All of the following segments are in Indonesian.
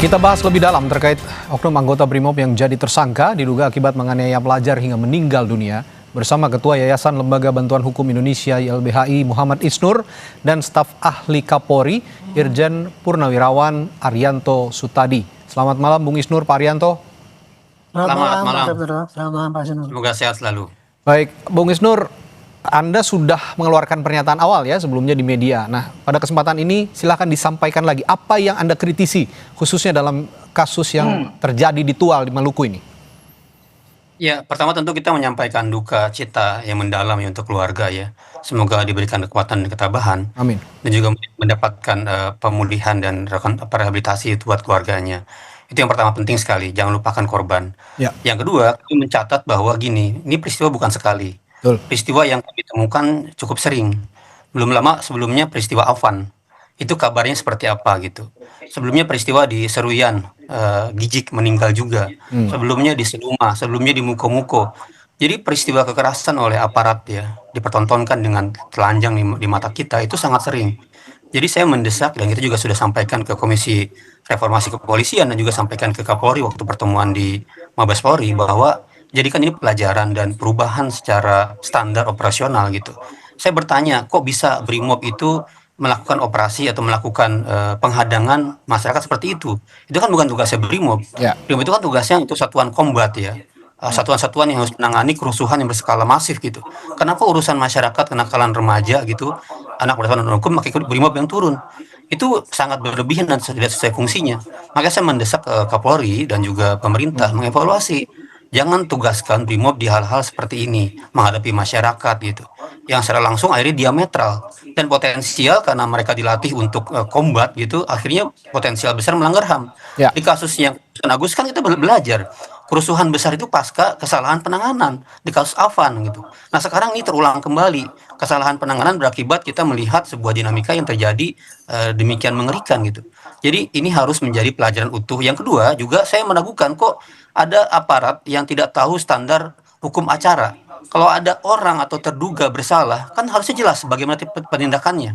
Kita bahas lebih dalam terkait oknum anggota BRIMOB yang jadi tersangka diduga akibat menganiaya pelajar hingga meninggal dunia bersama Ketua Yayasan Lembaga Bantuan Hukum Indonesia YLBHI Muhammad Isnur dan staf ahli Kapolri Irjen Purnawirawan Arianto Sutadi. Selamat malam Bung Isnur, Pak Arianto. Selamat malam. Selamat malam Pak Isnur. Semoga sehat selalu. Baik, Bung Isnur, Anda sudah mengeluarkan pernyataan awal ya sebelumnya di media. Nah, pada kesempatan ini silakan disampaikan lagi apa yang Anda kritisi khususnya dalam kasus yang terjadi di Tual di Maluku ini. Ya, pertama tentu kita menyampaikan duka cita yang mendalam ya untuk keluarga ya. Semoga diberikan kekuatan dan ketabahan. Amin. Dan juga mendapatkan pemulihan dan rehabilitasi itu buat keluarganya. Itu yang pertama penting sekali, jangan lupakan korban. Ya. Yang kedua, kami mencatat bahwa gini, ini peristiwa bukan sekali. Betul. Peristiwa yang kami temukan cukup sering. Belum lama sebelumnya peristiwa Afan. Itu kabarnya seperti apa gitu. Sebelumnya peristiwa di Seruyan, Gijik meninggal juga. Sebelumnya di Seluma, sebelumnya di Muko-Muko. Jadi peristiwa kekerasan oleh aparat ya, dipertontonkan dengan telanjang di mata kita, itu sangat sering. Jadi saya mendesak, dan kita juga sudah sampaikan ke Komisi Reformasi Kepolisian dan juga sampaikan ke Kapolri waktu pertemuan di Mabes Polri bahwa jadikan ini pelajaran dan perubahan secara standar operasional gitu. Saya bertanya, kok bisa BRIMOB itu melakukan operasi atau melakukan penghadangan masyarakat seperti itu? Itu kan bukan tugasnya BRIMOB. Ya. BRIMOB itu kan tugasnya untuk satuan kombat ya. Satuan-satuan yang harus menangani kerusuhan yang berskala masif gitu. Kenapa urusan masyarakat, kenakalan remaja gitu, anak berdasarkan hukum, maka ikut BRIMOB yang turun? Itu sangat berlebihan dan tidak sesuai fungsinya. Maka saya mendesak Kapolri dan juga pemerintah mengevaluasi. Jangan tugaskan BRIMOB di hal-hal seperti ini, menghadapi masyarakat gitu. Yang secara langsung akhirnya diametral. Dan potensial karena mereka dilatih untuk combat gitu, akhirnya potensial besar melanggar HAM. Ya. Di kasus yang Agus kan kita belajar. Kerusuhan besar itu pasca kesalahan penanganan di kasus Afan gitu. Nah sekarang ini terulang kembali. Kesalahan penanganan berakibat kita melihat sebuah dinamika yang terjadi demikian mengerikan gitu. Jadi ini harus menjadi pelajaran utuh. Yang kedua juga saya meragukan kok ada aparat yang tidak tahu standar hukum acara. Kalau ada orang atau terduga bersalah, kan harusnya jelas bagaimana penindakannya.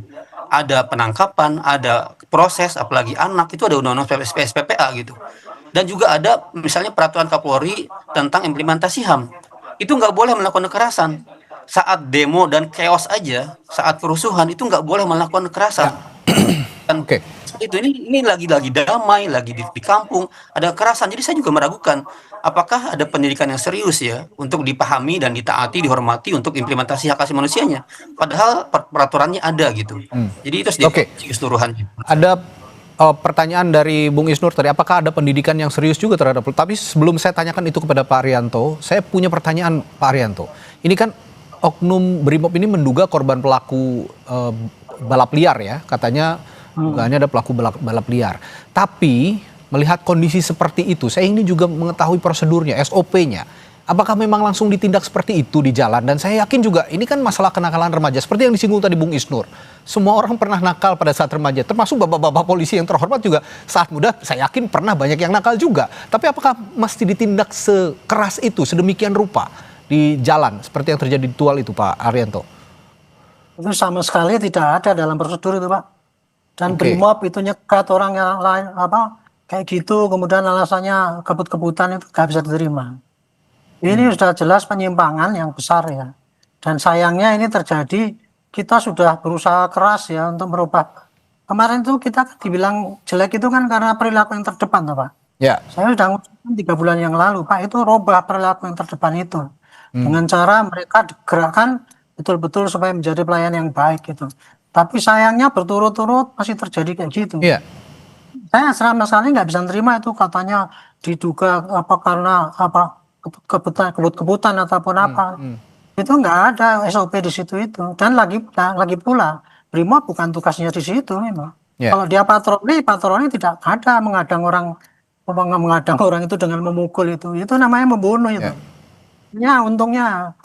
Ada penangkapan, ada proses, apalagi anak, itu ada undang-undang PSPPA gitu. Dan juga ada misalnya peraturan Kapolri tentang implementasi HAM. Itu nggak boleh melakukan kekerasan. Saat demo dan chaos aja, saat kerusuhan, itu nggak boleh melakukan kekerasan. Dan Oke. itu ini lagi damai, lagi di kampung ada kekerasan. Jadi saya juga meragukan apakah ada pendidikan yang serius ya untuk dipahami dan ditaati, dihormati untuk implementasi hak asasi manusianya. Padahal peraturannya ada gitu. Jadi itu Oke. keseluruhannya. Ada pertanyaan dari Bung Isnur tadi, apakah ada pendidikan yang serius juga terhadap, tapi sebelum saya tanyakan itu kepada Pak Arianto, saya punya pertanyaan Pak Arianto. Ini kan oknum BRIMOB ini menduga korban pelaku balap liar ya, katanya dugaannya ada pelaku balap liar. Tapi melihat kondisi seperti itu, saya ini juga mengetahui prosedurnya, SOP-nya. Apakah memang langsung ditindak seperti itu di jalan? Dan saya yakin juga ini kan masalah kenakalan remaja. Seperti yang disinggung tadi Bung Isnur. Semua orang pernah nakal pada saat remaja. Termasuk bapak-bapak polisi yang terhormat juga saat muda saya yakin pernah banyak yang nakal juga. Tapi apakah mesti ditindak sekeras itu, sedemikian rupa di jalan? Seperti yang terjadi di Tual itu Pak Arianto. Itu sama sekali tidak ada dalam prosedur itu Pak. Dan Oke. BRIMOB itu nyekat orang yang lain kayak gitu, kemudian alasannya kebut-kebutan itu gak bisa diterima. Ini sudah jelas penyimpangan yang besar ya. Dan sayangnya ini terjadi, kita sudah berusaha keras ya untuk merubah. Kemarin itu kita dibilang jelek itu kan karena perilaku yang terdepan Pak. Ya. Saya sudah ngucapkan 3 bulan yang lalu Pak, itu rubah perilaku yang terdepan itu. Dengan cara mereka digerakkan betul-betul supaya menjadi pelayan yang baik gitu. Tapi sayangnya berturut-turut masih terjadi kayak gitu. Iya. Saya sama sekali nggak bisa nerima itu katanya diduga karena kebut-kebutan ataupun apa. Itu nggak ada SOP di situ itu. Dan lagi pula BRIMOB bukan tugasnya di situ memang. Ya. Kalau dia patroli tidak ada mengadang orang itu dengan memukul itu. Itu namanya membunuh itu. Ya untungnya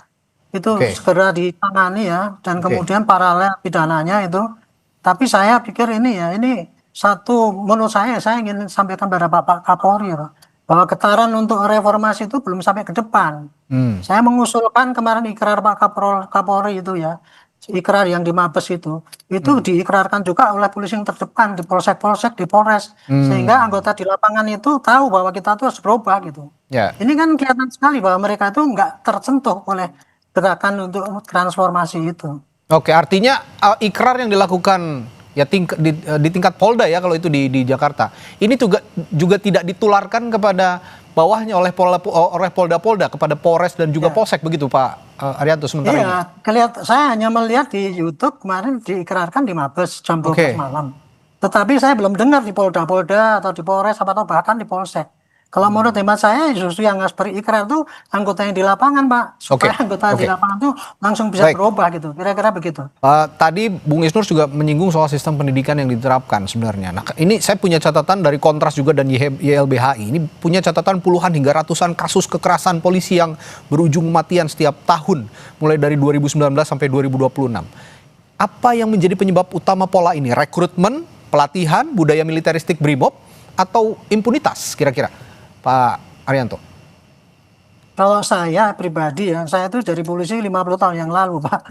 itu segera ditangani ya, dan kemudian paralel pidananya itu. Tapi saya pikir ini satu, menurut saya ingin sampaikan pada Bapak Kapolri ya, bahwa getaran untuk reformasi itu belum sampai ke depan. Saya mengusulkan kemarin ikrar Pak Kapolri itu ya, ikrar yang di Mabes itu diikrarkan juga oleh polisi yang terdepan di polsek-polsek, di Polres, sehingga anggota di lapangan itu tahu bahwa kita tuh harus berubah gitu. Ya. Ini kan kelihatan sekali bahwa mereka itu nggak tersentuh oleh gerakan untuk transformasi itu. Oke, artinya ikrar yang dilakukan ya di tingkat Polda ya kalau itu di Jakarta. Ini juga tidak ditularkan kepada bawahnya oleh Polda kepada Polres dan juga Polsek begitu Pak Arianto sementara ini. Iya, saya hanya melihat di YouTube kemarin diikrarkan di Mabes jam 12 malam. Tetapi saya belum dengar di Polda atau di Polres atau bahkan di Polsek. Kalau menurut hemat saya justru yang harus berikrar itu anggota yang di lapangan, Pak. Supaya anggota di lapangan itu langsung bisa berubah gitu. Kira-kira begitu. Tadi Bung Isnur juga menyinggung soal sistem pendidikan yang diterapkan sebenarnya. Nah, ini saya punya catatan dari Kontras juga dan YLBHI. Ini punya catatan puluhan hingga ratusan kasus kekerasan polisi yang berujung kematian setiap tahun. Mulai dari 2019 sampai 2026. Apa yang menjadi penyebab utama pola ini? Rekrutmen, pelatihan, budaya militeristik BRIMOB, atau impunitas kira-kira? Pak Arianto. Kalau saya pribadi ya, saya itu dari polisi 50 tahun yang lalu, Pak.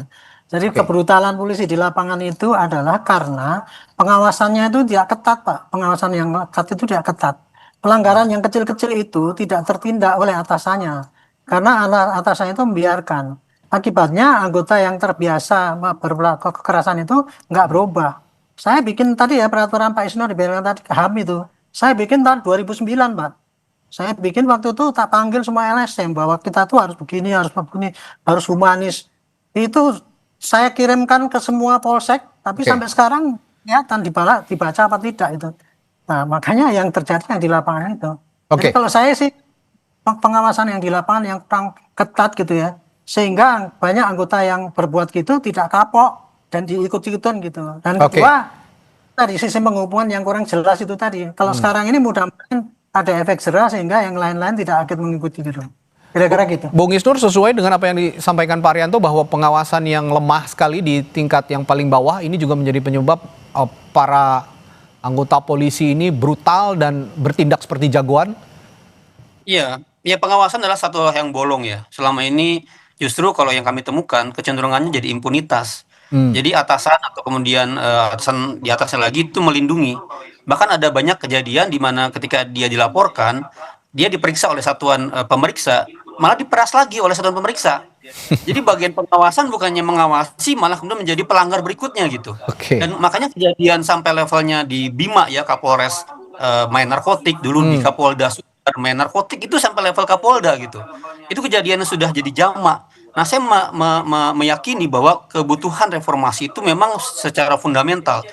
Jadi kebrutalan polisi di lapangan itu adalah karena pengawasannya itu tidak ketat, Pak. Pengawasan yang ketat itu tidak ketat. Pelanggaran yang kecil-kecil itu tidak tertindak oleh atasannya. Karena atasannya itu membiarkan. Akibatnya anggota yang terbiasa berperilaku kekerasan itu nggak berubah. Saya bikin tadi ya peraturan Pak Isnur dibiarkan tadi HAM itu. Saya bikin tahun 2009, Pak. Saya bikin waktu itu tak panggil semua LSM bahwa kita tuh harus begini, harus humanis. Itu saya kirimkan ke semua polsek, tapi sampai sekarang kelihatan dibaca apa tidak itu. Nah, makanya yang terjadi yang di lapangan itu. Jadi kalau saya sih pengawasan yang di lapangan yang kurang ketat gitu ya, sehingga banyak anggota yang berbuat gitu tidak kapok dan diikut-ikutan gitu. Dan kedua, tadi sisi penghukuman yang kurang jelas itu tadi. Kalau sekarang ini mudah-mudahan ada efek jerah sehingga yang lain-lain tidak akan mengikuti gitu. Kira-kira gitu. Bung Isnur, sesuai dengan apa yang disampaikan Pak Arianto bahwa pengawasan yang lemah sekali di tingkat yang paling bawah ini juga menjadi penyebab para anggota polisi ini brutal dan bertindak seperti jagoan? Iya, ya pengawasan adalah satu yang bolong ya. Selama ini justru kalau yang kami temukan kecenderungannya jadi impunitas. Jadi atasan atau kemudian atasan di atasnya lagi itu melindungi. Bahkan ada banyak kejadian di mana ketika dia dilaporkan, dia diperiksa oleh satuan pemeriksa, malah diperas lagi oleh satuan pemeriksa. Jadi bagian pengawasan bukannya mengawasi, malah kemudian menjadi pelanggar berikutnya gitu. Dan makanya kejadian sampai levelnya di Bima ya, Kapolres main narkotik, dulu di Kapolda main narkotik, itu sampai level Kapolda gitu. Itu kejadiannya sudah jadi jamak. Nah, saya meyakini bahwa kebutuhan reformasi itu memang secara fundamental.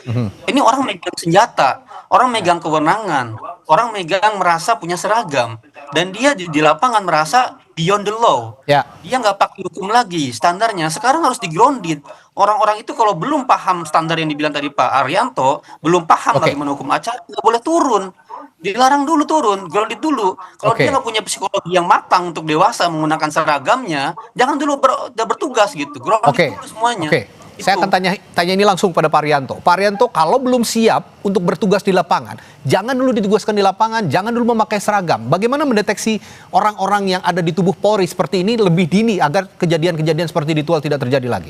Ini orang megang senjata, orang megang kewenangan, orang megang merasa punya seragam, dan dia di lapangan merasa beyond the law. Dia nggak pakai hukum lagi, standarnya sekarang harus digrounded. Orang-orang itu kalau belum paham standar yang dibilang tadi Pak Arianto, belum paham bagaimana hukum acara, nggak boleh turun. Dilarang dulu turun, grounded dulu. Kalau dia nggak punya psikologi yang matang untuk dewasa menggunakan seragamnya, jangan dulu bertugas gitu. Grounded dulu semuanya. Saya akan tanya ini langsung pada Pak Arianto. Pak Arianto, kalau belum siap untuk bertugas di lapangan, jangan dulu ditugaskan di lapangan, jangan dulu memakai seragam. Bagaimana mendeteksi orang-orang yang ada di tubuh Polri seperti ini lebih dini agar kejadian-kejadian seperti di Tual tidak terjadi lagi?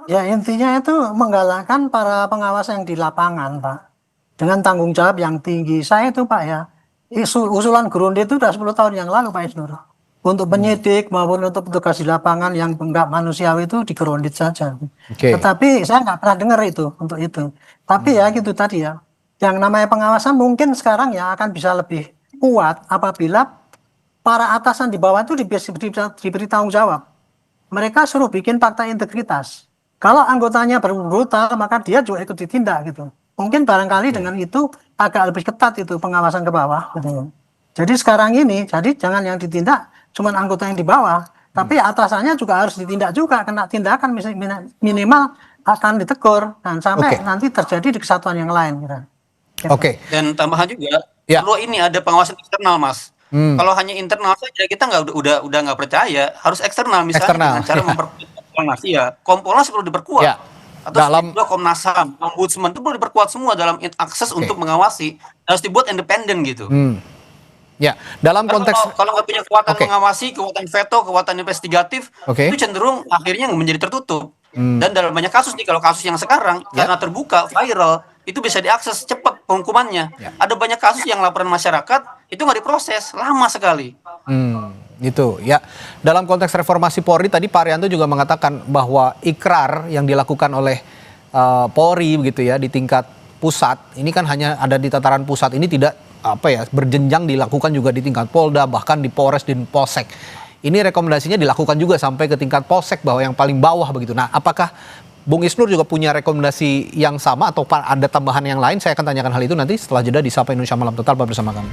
Ya, intinya itu menggalakkan para pengawas yang di lapangan, Pak. Dengan tanggung jawab yang tinggi. Saya itu Pak ya, usulan grounded itu sudah 10 tahun yang lalu Pak Isnur. Untuk penyidik maupun untuk petugas di lapangan yang enggak manusiawi itu di grounded saja. Tetapi saya nggak pernah dengar itu untuk itu. Tapi ya gitu tadi ya, yang namanya pengawasan mungkin sekarang ya akan bisa lebih kuat apabila para atasan di bawah itu diberi tanggung jawab. Mereka suruh bikin fakta integritas. Kalau anggotanya brutal maka dia juga ikut ditindak gitu. Mungkin barangkali dengan itu agak lebih ketat itu pengawasan ke bawah. Gitu. Jadi sekarang ini, jadi jangan yang ditindak cuma anggota yang di bawah, tapi atasannya juga harus ditindak juga, kena tindakan minimal akan ditegur dan sampai nanti terjadi di kesatuan yang lain. Gitu. Dan tambahan juga, perlu ini ada pengawasan eksternal, Mas. Kalau hanya internal saja kita udah nggak percaya, harus eksternal misalnya dengan cara memperkuat Kompolnas. Ya, Kompolnas perlu diperkuat. Atau juga Komnas HAM, Ombudsman itu perlu diperkuat semua dalam akses untuk mengawasi, harus dibuat independen gitu. Ya, dalam konteks kalau nggak punya kekuatan mengawasi, kekuatan veto, kekuatan investigatif, itu cenderung akhirnya menjadi tertutup. Dan dalam banyak kasus nih, kalau kasus yang sekarang karena terbuka, viral, itu bisa diakses cepat penghukumannya. Ada banyak kasus yang laporan masyarakat itu nggak diproses, lama sekali. Gitu ya. Dalam konteks reformasi Polri tadi Pak Arianto juga mengatakan bahwa ikrar yang dilakukan oleh Polri begitu ya di tingkat pusat ini kan hanya ada di tataran pusat, ini tidak berjenjang dilakukan juga di tingkat Polda, bahkan di Polres dan Polsek. Ini rekomendasinya dilakukan juga sampai ke tingkat Polsek bahwa yang paling bawah begitu. Nah, apakah Bung Isnur juga punya rekomendasi yang sama atau ada tambahan yang lain? Saya akan tanyakan hal itu nanti setelah jeda di Sapa Indonesia Malam. Tetap bersama kami.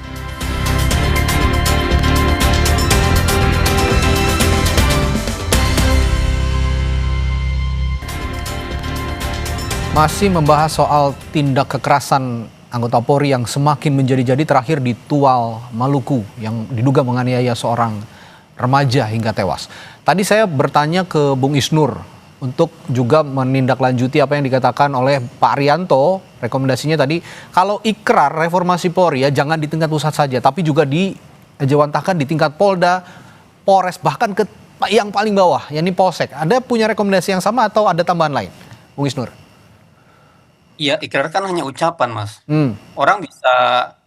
Masih membahas soal tindak kekerasan anggota Polri yang semakin menjadi-jadi, terakhir di Tual, Maluku, yang diduga menganiaya seorang remaja hingga tewas. Tadi saya bertanya ke Bung Isnur untuk juga menindaklanjuti apa yang dikatakan oleh Pak Arianto. Rekomendasinya tadi, kalau ikrar reformasi Polri ya jangan di tingkat pusat saja, tapi juga dijawantahkan di tingkat Polda, Polres, bahkan ke yang paling bawah, yakni Polsek. Ada punya rekomendasi yang sama atau ada tambahan lain, Bung Isnur? Iya, ikrar kan hanya ucapan, Mas. Orang bisa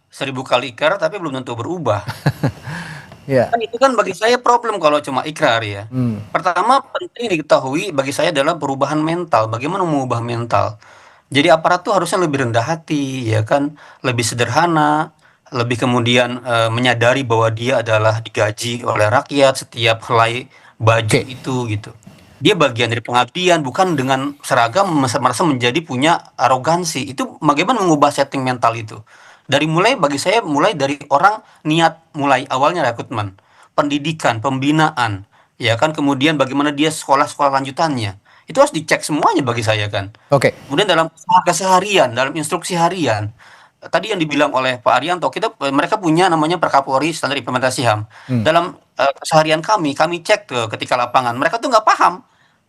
1000 kali ikrar tapi belum tentu berubah. Kan itu kan bagi saya problem kalau cuma ikrar ya. Pertama penting diketahui bagi saya adalah perubahan mental. Bagaimana mengubah mental? Jadi aparat tuh harusnya lebih rendah hati, ya kan, lebih sederhana, lebih kemudian menyadari bahwa dia adalah digaji oleh rakyat setiap helai baju itu gitu. Dia bagian dari pengabdian, bukan dengan seragam merasa menjadi punya arogansi. Itu bagaimana mengubah setting mental itu? Bagi saya mulai dari orang niat mulai awalnya rekrutmen, pendidikan, pembinaan, ya kan, kemudian bagaimana dia sekolah lanjutannya. Itu harus dicek semuanya bagi saya kan. Kemudian dalam keseharian, dalam instruksi harian, tadi yang dibilang oleh Pak Arianto, mereka punya namanya Perkapolri standar implementasi HAM. Dalam keseharian kami cek ketika lapangan, mereka tuh nggak paham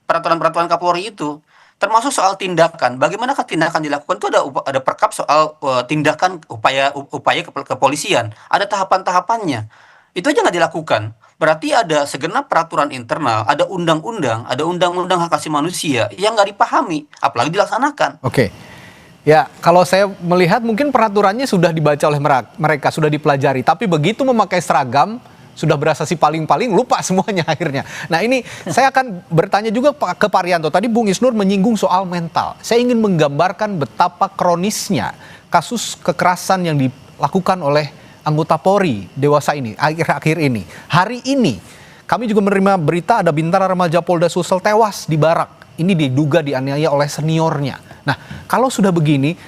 peraturan-peraturan Kapolri itu. Termasuk soal tindakan, bagaimana tindakan dilakukan itu ada perkap soal tindakan upaya kepolisian, ada tahapan-tahapannya. Itu aja nggak dilakukan. Berarti ada segenap peraturan internal, ada undang-undang hak asasi manusia yang nggak dipahami, apalagi dilaksanakan. Ya, kalau saya melihat mungkin peraturannya sudah dibaca oleh mereka, sudah dipelajari, tapi begitu memakai seragam sudah berasa si paling-paling, lupa semuanya akhirnya. Nah ini saya akan bertanya juga ke Pak Arianto. Tadi Bung Isnur menyinggung soal mental. Saya ingin menggambarkan betapa kronisnya kasus kekerasan yang dilakukan oleh anggota Polri dewasa ini, akhir-akhir ini. Hari ini kami juga menerima berita ada bintara remaja Polda Sulsel tewas di Barak. Ini diduga dianiaya oleh seniornya. Nah kalau sudah begini,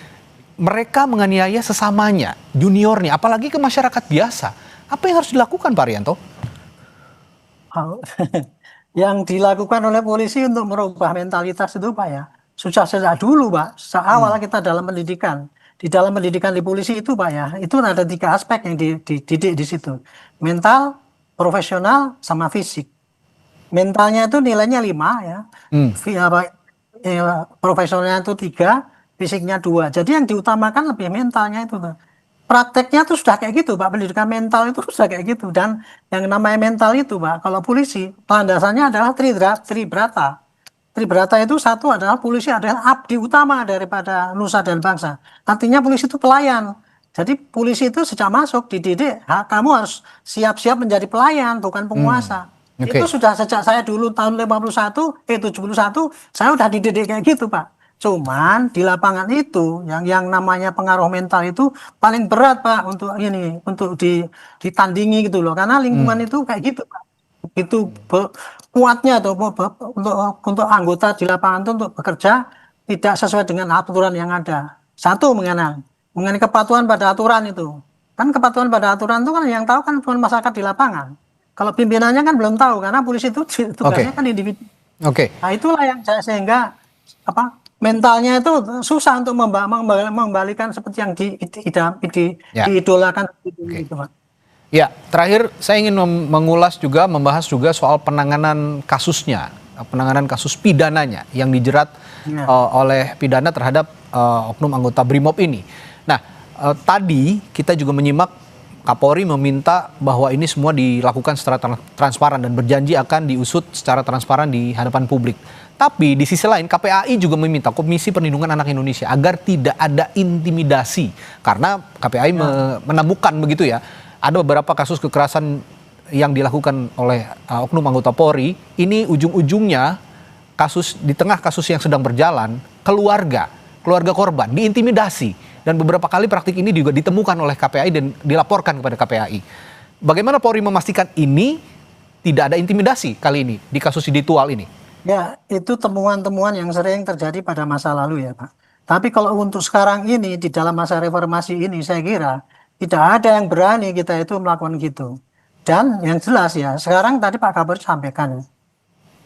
mereka menganiaya sesamanya, juniornya, apalagi ke masyarakat biasa. Apa yang harus dilakukan Pak Arianto? Yang dilakukan oleh polisi untuk merubah mentalitas itu Pak ya, sejak dulu Pak, sejak awal kita dalam pendidikan. Di dalam pendidikan di polisi itu Pak ya, itu ada 3 aspek yang dididik di situ. Mental, profesional, sama fisik. Mentalnya itu nilainya 5 ya. Profesionalnya itu 3, fisiknya 2. Jadi yang diutamakan lebih mentalnya itu tuh. Prakteknya tuh sudah kayak gitu Pak, pendidikan mental itu sudah kayak gitu. Dan yang namanya mental itu Pak, kalau polisi landasannya adalah tribrata. Tribrata itu satu adalah polisi adalah abdi utama daripada nusa dan bangsa. Artinya polisi itu pelayan. Jadi polisi itu sejak masuk dididik, kamu harus siap-siap menjadi pelayan, bukan penguasa. Itu sudah sejak saya dulu tahun 71, saya udah dididik kayak gitu Pak. Cuman di lapangan itu yang namanya pengaruh mental itu paling berat Pak untuk ditandingi gitu loh, karena lingkungan itu kayak gitu Pak. Itu kuatnya tuh untuk anggota di lapangan itu untuk bekerja tidak sesuai dengan aturan yang ada. Satu mengenai kepatuhan pada aturan itu. Kan kepatuhan pada aturan itu kan yang tahu kan cuma masyarakat di lapangan. Kalau pimpinannya kan belum tahu karena polisi itu tugasnya kan individu. Nah itulah yang sehingga mentalnya itu susah untuk membalikan seperti yang diidolakan gitu Pak. Ya, terakhir saya ingin membahas juga soal penanganan kasusnya, penanganan kasus pidananya yang dijerat oleh pidana terhadap oknum anggota Brimob ini. Nah, tadi kita juga menyimak Kapolri meminta bahwa ini semua dilakukan secara transparan dan berjanji akan diusut secara transparan di hadapan publik. Tapi di sisi lain KPAI juga meminta Komisi Perlindungan Anak Indonesia agar tidak ada intimidasi. Karena KPAI menemukan begitu ya, ada beberapa kasus kekerasan yang dilakukan oleh oknum anggota Polri, ini ujung-ujungnya di tengah kasus yang sedang berjalan, keluarga korban diintimidasi. Dan beberapa kali praktik ini juga ditemukan oleh KPAI dan dilaporkan kepada KPAI. Bagaimana Polri memastikan ini tidak ada intimidasi kali ini di kasus Siditual ini? Ya, itu temuan-temuan yang sering terjadi pada masa lalu ya Pak. Tapi kalau untuk sekarang ini, di dalam masa reformasi ini, saya kira tidak ada yang berani kita itu melakukan gitu. Dan yang jelas ya, sekarang tadi Pak Kapolri sampaikan,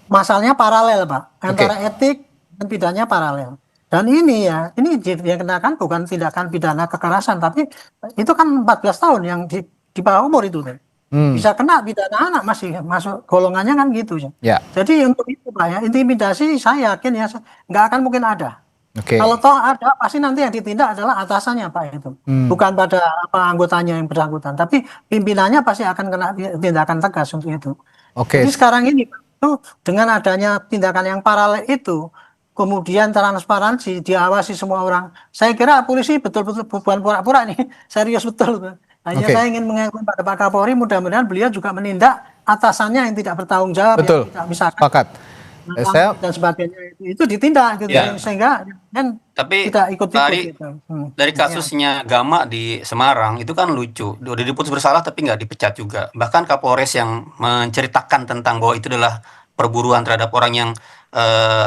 masalahnya paralel Pak, antara etik dan pidananya paralel. Dan ini ya, ini yang kenakan bukan tindakan pidana kekerasan, tapi itu kan 14 tahun yang di bawah umur itu. Bisa kena pidana anak, masih masuk golongannya kan gitu ya. Jadi untuk itu Pak ya, intimidasi saya yakin ya nggak akan mungkin ada. Kalau toh ada, pasti nanti yang ditindak adalah atasannya Pak itu. Bukan pada anggotanya yang bersangkutan, tapi pimpinannya pasti akan kena tindakan tegas untuk itu. Jadi sekarang ini tuh dengan adanya tindakan yang paralel itu, kemudian transparansi, diawasi semua orang. Saya kira polisi betul-betul bukan pura-pura nih, serius betul. Hanya saya ingin mengingatkan pada Pak Kapolri, mudah-mudahan beliau juga menindak atasannya yang tidak bertanggung jawab, yang tidak misalkan dan sebagainya itu ditindak gitu, sehingga tidak ikut-ikut. Dari kasusnya Gama di Semarang itu kan lucu, udah diputus bersalah tapi nggak dipecat juga. Bahkan Kapolres yang menceritakan tentang bahwa itu adalah perburuan terhadap orang yang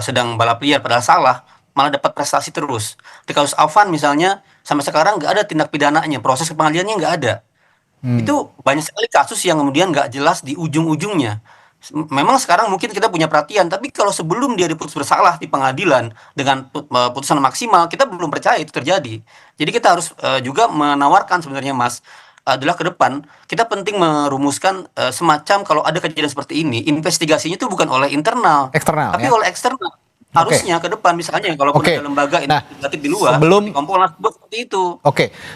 sedang balap liar padahal salah, malah dapat prestasi terus. Di kasus Afan misalnya, sampai sekarang nggak ada tindak pidananya, proses pengadilannya nggak ada. Itu banyak sekali kasus yang kemudian nggak jelas di ujung-ujungnya. Memang sekarang mungkin kita punya perhatian, tapi kalau sebelum dia diputus bersalah di pengadilan dengan putusan maksimal, kita belum percaya itu terjadi. Jadi kita harus juga menawarkan sebenarnya Mas, adalah ke depan kita penting merumuskan semacam kalau ada kejadian seperti ini, investigasinya itu bukan oleh internal, tapi oleh eksternal. Harusnya ke depan misalnya kalau ada lembaga investigatif di luar, Kompolnas seperti itu.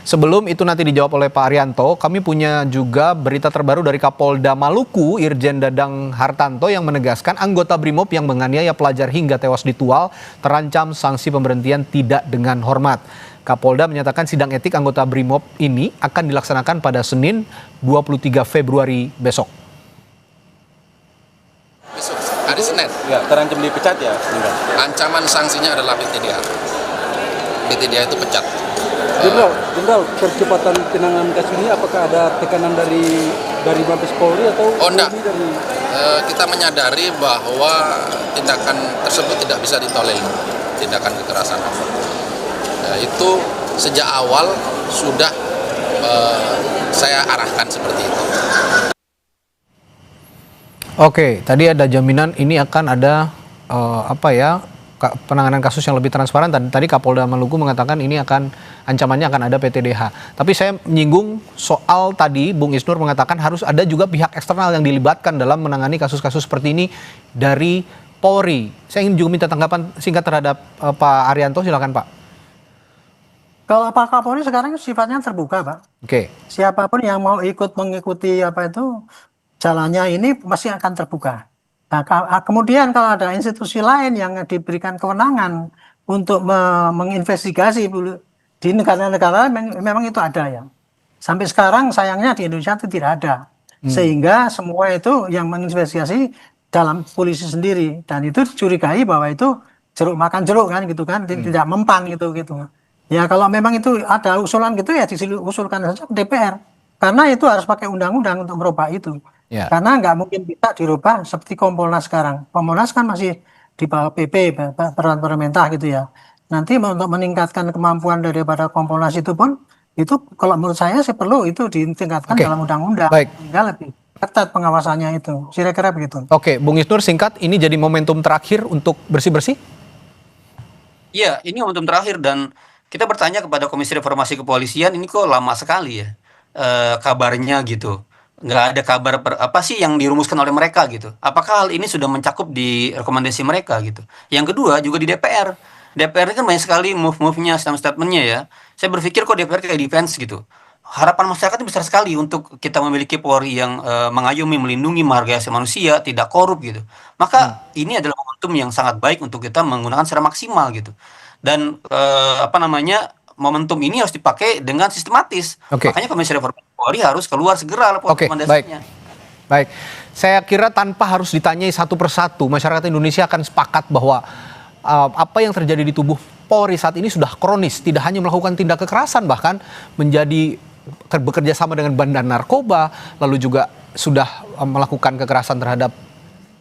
Sebelum itu nanti dijawab oleh Pak Arianto, kami punya juga berita terbaru dari Kapolda Maluku, Irjen Dadang Hartanto, yang menegaskan anggota BRIMOB yang menganiaya pelajar hingga tewas di Tual terancam sanksi pemberhentian tidak dengan hormat. Kapolda menyatakan sidang etik anggota BRIMOB ini akan dilaksanakan pada Senin 23 Februari besok. Hari Senin. Ya, terancam dipecat ya? Enggak. Ancaman sanksinya adalah BTDA. BTDA itu pecat. Jenderal, percepatan penanganan kasus ini apakah ada tekanan dari Mabes Polri atau enggak? Kita menyadari bahwa tindakan tersebut tidak bisa ditolerir, tindakan kekerasan. Itu sejak awal sudah saya arahkan seperti itu. Tadi ada jaminan ini akan ada penanganan kasus yang lebih transparan. Tadi Kapolda Maluku mengatakan ini ancamannya akan ada PTDH. Tapi saya menyinggung soal tadi Bung Isnur mengatakan harus ada juga pihak eksternal yang dilibatkan dalam menangani kasus-kasus seperti ini dari Polri. Saya ingin juga minta tanggapan singkat terhadap Pak Arianto, silakan Pak. Kalau Pak Kapolri sekarang sifatnya terbuka Pak. Siapapun yang mau mengikuti jalannya ini pasti akan terbuka. Nah, kemudian kalau ada institusi lain yang diberikan kewenangan untuk menginvestigasi di negara-negara memang itu ada ya. Sampai sekarang sayangnya di Indonesia itu tidak ada. Sehingga semua itu yang menginvestigasi dalam polisi sendiri, dan itu dicurigai bahwa itu jeruk makan jeruk kan gitu kan, tidak mempan gitu. Ya kalau memang itu ada usulan gitu ya diusulkan saja ke DPR. Karena itu harus pakai undang-undang untuk merubah itu. Karena nggak mungkin bisa dirubah seperti Kompolnas sekarang. Kompolnas kan masih di bawah PP, peraturan pemerintah gitu ya. Nanti untuk meningkatkan kemampuan daripada Kompolnas itu pun, itu kalau menurut saya sih perlu itu ditingkatkan dalam undang-undang. Sehingga lebih ketat pengawasannya itu. Kira-kira begitu. Bung Isnur, singkat, ini jadi momentum terakhir untuk bersih-bersih? Iya, ini momentum terakhir dan kita bertanya kepada Komisi Reformasi Kepolisian, ini kok lama sekali ya kabarnya gitu. Nggak ada kabar apa sih yang dirumuskan oleh mereka gitu. Apakah hal ini sudah mencakup di rekomendasi mereka gitu. Yang kedua juga di DPR. DPR kan banyak sekali move-nya, statement-nya ya. Saya berpikir kok DPR kayak defense gitu. harapan masyarakat itu besar sekali untuk kita memiliki Polri yang mengayomi, melindungi, menghargai asasi manusia, tidak korup gitu. Maka ini adalah momentum yang sangat baik untuk kita menggunakan secara maksimal gitu. Dan momentum ini harus dipakai dengan sistematis. Oke. Makanya Komisi Reformasi Polri harus keluar segera Oke, rekomendasinya. Baik, saya kira tanpa harus ditanyai satu persatu, masyarakat Indonesia akan sepakat bahwa apa yang terjadi di tubuh Polri saat ini sudah kronis, tidak hanya melakukan tindak kekerasan, bahkan bekerja sama dengan bandar narkoba, lalu juga sudah melakukan kekerasan terhadap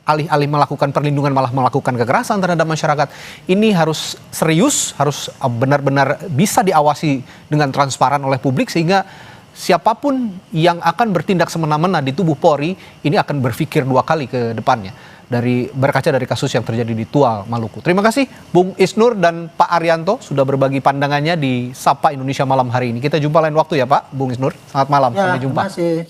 alih-alih melakukan perlindungan malah melakukan kekerasan terhadap masyarakat. Ini harus serius, harus benar-benar bisa diawasi dengan transparan oleh publik sehingga siapapun yang akan bertindak semena-mena di tubuh Polri ini akan berpikir dua kali ke depannya berkaca dari kasus yang terjadi di Tual, Maluku. Terima kasih Bung Isnur dan Pak Arianto sudah berbagi pandangannya di Sapa Indonesia Malam hari ini. Kita jumpa lain waktu ya Pak, Bung Isnur. Selamat malam, Ya, sampai jumpa. terima kasih.